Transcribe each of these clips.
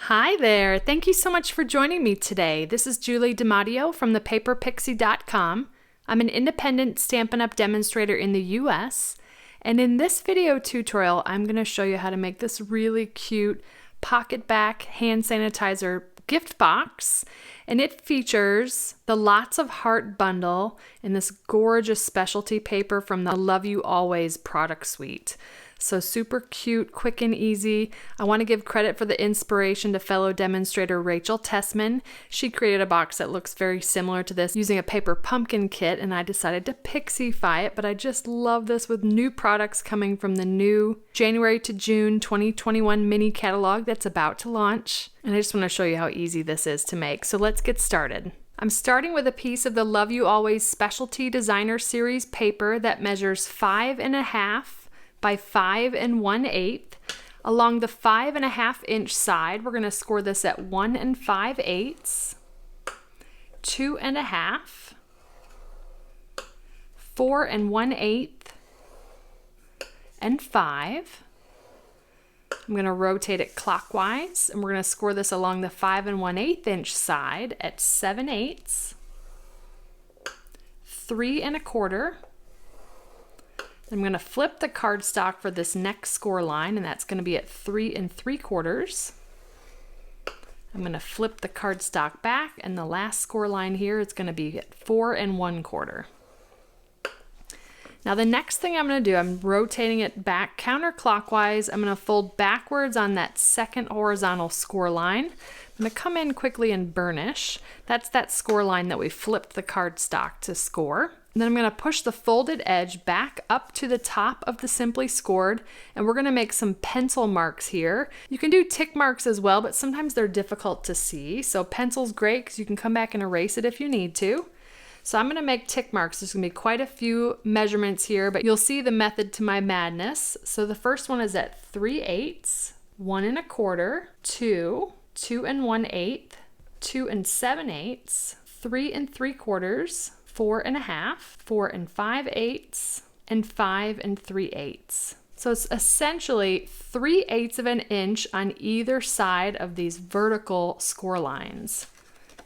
Hi there. Thank you so much for joining me today. This is Julie DiMatteo from the paperpixie.com. I'm an independent Stampin' Up! Demonstrator in the US, and in this video tutorial, I'm going to show you how to make this really cute pocket back hand sanitizer gift box, and it features the Lots of Heart bundle and this gorgeous specialty paper from the Love You Always product suite. So super cute, quick and easy. I want to give credit for the inspiration to fellow demonstrator Rachel Tessman. She created a box that looks very similar to this using a paper pumpkin kit, and I decided to pixify it, but I just love this with new products coming from the new January to June 2021 mini catalog that's about to launch. And I just want to show you how easy this is to make. So let's get started. I'm starting with a piece of the Love You Always Specialty Designer Series paper that measures 5.5 by 5 1/8. Along the 5.5 inch side, we're going to score this at 1 5/8, 2.5, 4 1/8, and 5. I'm going to rotate it clockwise, and we're going to score this along the 5 1/8 inch side at 7/8, 3 1/4. I'm going to flip the cardstock for this next score line, and that's going to be at 3 3/4. I'm going to flip the cardstock back, and the last score line here is going to be at 4 1/4. Now the next thing I'm going to do, I'm rotating it back counterclockwise. I'm going to fold backwards on that second horizontal score line. I'm going to come in quickly and burnish. That's that score line that we flipped the cardstock to score. And then I'm going to push the folded edge back up to the top of the Simply Scored, and we're going to make some pencil marks here. You can do tick marks as well, but sometimes they're difficult to see. So pencil's great because you can come back and erase it if you need to. So I'm going to make tick marks. There's going to be quite a few measurements here, but you'll see the method to my madness. So the first one is at 3/8, 1 1/4, 2, 2 1/8, 2 7/8, 3 3/4, 4 1/2, 4 5/8, and 5 3/8. So it's essentially 3/8 of an inch on either side of these vertical score lines.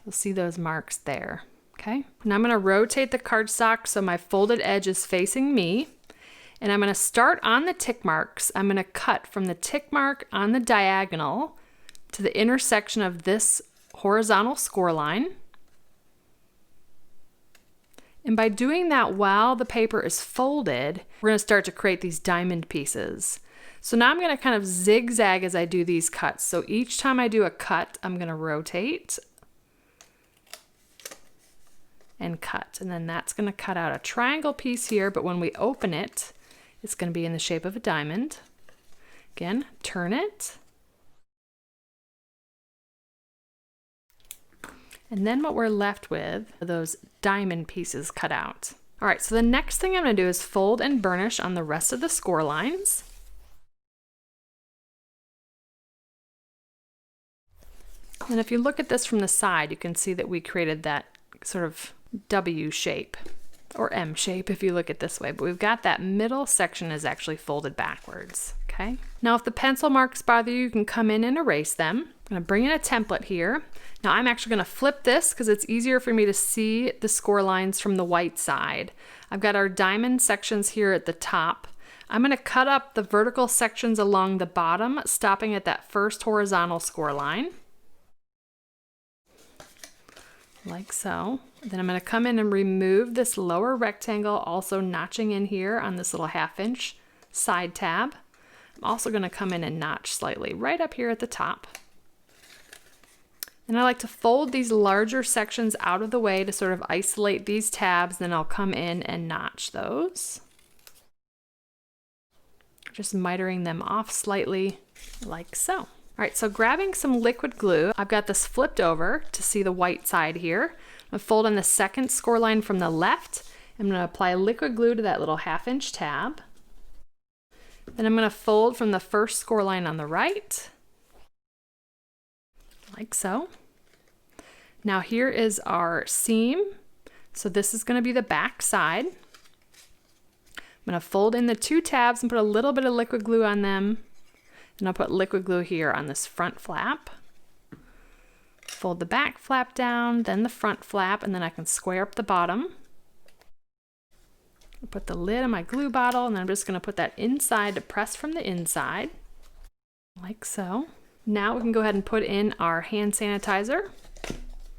You'll see those marks there. Okay, now I'm going to rotate the cardstock so my folded edge is facing me, and I'm going to start on the tick marks. I'm going to cut from the tick mark on the diagonal to the intersection of this horizontal score line. And by doing that while the paper is folded, we're going to start to create these diamond pieces. So now I'm going to kind of zigzag as I do these cuts. So each time I do a cut, I'm going to rotate and cut. And then that's going to cut out a triangle piece here, but when we open it, it's going to be in the shape of a diamond. Again, turn it. And then what we're left with are those diamond pieces cut out. All right, so the next thing I'm going to do is fold and burnish on the rest of the score lines. And if you look at this from the side, you can see that we created that sort of W shape, or M shape if you look at this way, but we've got that middle section is actually folded backwards. Okay. Now if the pencil marks bother you, you can come in and erase them. I'm going to bring in a template here. Now I'm actually going to flip this because it's easier for me to see the score lines from the white side. I've got our diamond sections here at the top. I'm going to cut up the vertical sections along the bottom, stopping at that first horizontal score line. Like so. Then I'm going to come in and remove this lower rectangle, also notching in here on this little 1/2 inch side tab. I'm also going to come in and notch slightly right up here at the top. And I like to fold these larger sections out of the way to sort of isolate these tabs, then I'll come in and notch those. Just mitering them off slightly like so. All right, so grabbing some liquid glue, I've got this flipped over to see the white side here. I'm going to fold on the second score line from the left. I'm going to apply liquid glue to that little 1/2 inch tab. Then I'm going to fold from the first score line on the right, like so. Now here is our seam. So this is going to be the back side. I'm going to fold in the 2 tabs and put a little bit of liquid glue on them. And I'll put liquid glue here on this front flap. fold the back flap down, then the front flap, and then I can square up the bottom. Put the lid on my glue bottle, and then I'm just going to put that inside to press from the inside, like so. Now we can go ahead and put in our hand sanitizer.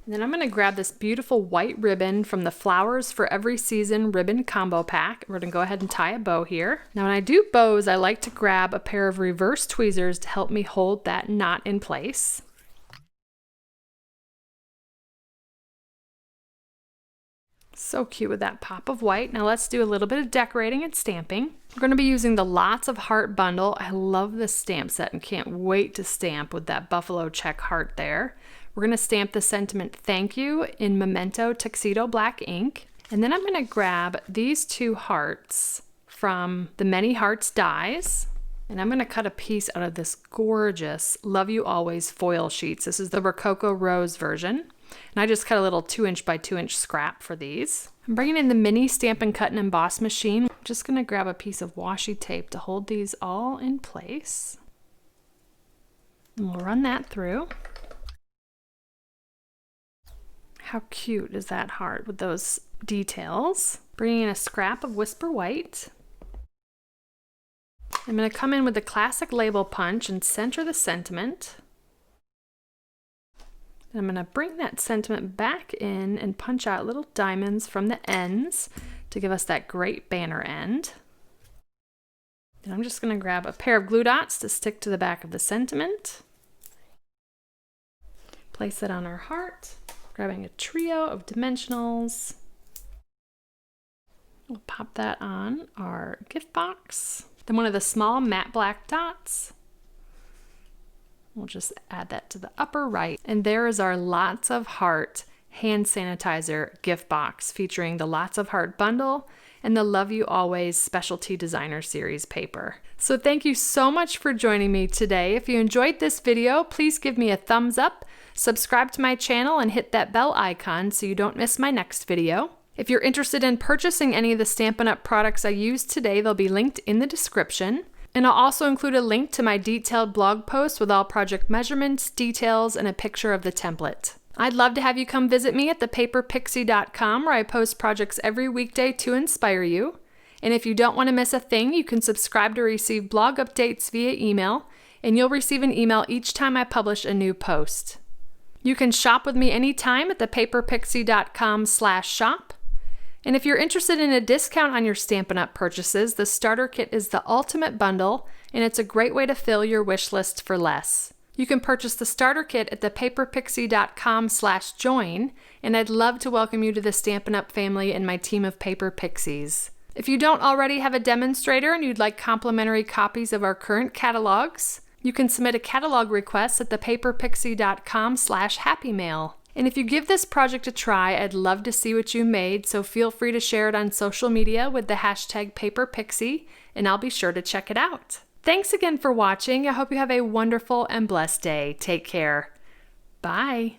And then I'm going to grab this beautiful white ribbon from the Flowers for Every Season ribbon combo pack. We're going to go ahead and tie a bow here. Now when I do bows, I like to grab a pair of reverse tweezers to help me hold that knot in place. So cute with that pop of white. Now let's do a little bit of decorating and stamping. We're going to be using the Lots of Heart bundle. I love this stamp set and can't wait to stamp with that buffalo check heart there. We're going to stamp the sentiment "Thank You" in Memento Tuxedo Black ink. And then I'm going to grab these two hearts from the Many Hearts dies. And I'm going to cut a piece out of this gorgeous Love You Always foil sheets. This is the Rococo Rose version. And I just cut a little 2" by 2" scrap for these. I'm bringing in the mini Stampin' Cut and Emboss machine. I'm just going to grab a piece of washi tape to hold these all in place. And we'll run that through. How cute is that heart with those details? Bringing in a scrap of Whisper White. I'm going to come in with the classic label punch and center the sentiment. I'm going to bring that sentiment back in and punch out little diamonds from the ends to give us that great banner end. And I'm just going to grab a pair of glue dots to stick to the back of the sentiment. Place it on our heart. Grabbing a trio of dimensionals. We'll pop that on our gift box. Then one of the small matte black dots. We'll just add that to the upper right. And there is our Lots of Heart hand sanitizer gift box featuring the Lots of Heart bundle and the Love You Always Specialty Designer Series paper. So thank you so much for joining me today. If you enjoyed this video, please give me a thumbs up, subscribe to my channel, and hit that bell icon so you don't miss my next video. If you're interested in purchasing any of the Stampin' Up! Products I used today, they'll be linked in the description. And I'll also include a link to my detailed blog post with all project measurements, details, and a picture of the template. I'd love to have you come visit me at thepaperpixie.com, where I post projects every weekday to inspire you. And if you don't want to miss a thing, you can subscribe to receive blog updates via email, and you'll receive an email each time I publish a new post. You can shop with me anytime at thepaperpixie.com/shop. And if you're interested in a discount on your Stampin' Up! Purchases, the starter kit is the ultimate bundle, and it's a great way to fill your wish list for less. You can purchase the starter kit at thepaperpixie.com/join, and I'd love to welcome you to the Stampin' Up! Family and my team of Paper Pixies. If you don't already have a demonstrator and you'd like complimentary copies of our current catalogs, you can submit a catalog request at thepaperpixie.com/happymail. And if you give this project a try, I'd love to see what you made, so feel free to share it on social media with the hashtag paperpixie, and I'll be sure to check it out. Thanks again for watching. I hope you have a wonderful and blessed day. Take care. Bye.